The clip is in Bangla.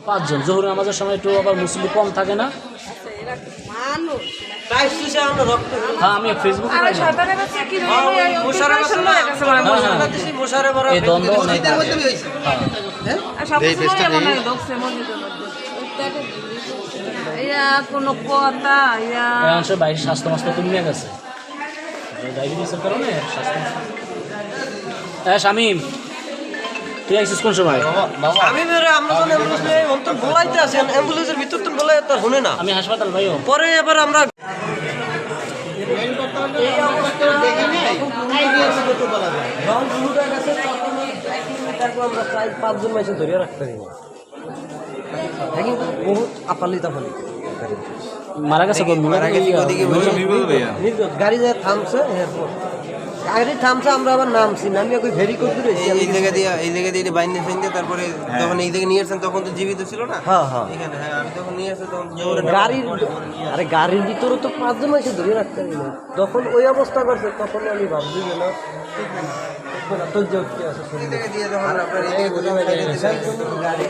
পাঁচজন জোহরের নামাজের সময় একটু আবার মুসলিম কম থাকে না? হ্যাঁ আমি ফেসবুকে পাই না। এই দ্বন্দ্ব অনেক বাইরের স্বাস্থ্য মাস্ত কমিয়ে গেছে ডায়াবেটিসের কারণে স্বাস্থ্য। হ্যাঁ শামিম, তুই আইসিস কোন সময়? আমি হাসপাতাল ভাইও পরে এবার আমরা পাঁচজন মাসে ধরিয়ে রাখতে পারি বহুত আপালি তাপালি মারা গেছে। গাড়ি যায় থামছে, গাড়ি থামছে, আমরা আবার নামছি, নামি ওই ভেরি করতে রয়েছি এই জায়গা দিয়ে বাইন্দে ফেন্দে তারপরে যখন এই জায়গায় নিয়ে আসছেন তখন তো জীবিত ছিল না। হ্যাঁ হ্যাঁ এখানে হ্যাঁ আমি তখন নিয়ে আসছি তখন গাড়ির ভিতরে তো পাঁচজন মাসে ধরিয়ে রাখতে পারি না। যখন ওই অবস্থা করছে তখন আমি ভাবছি যে না তোর যে আছে এই জায়গা দিয়ে যখন আপনার এই জায়গায় গাড়ি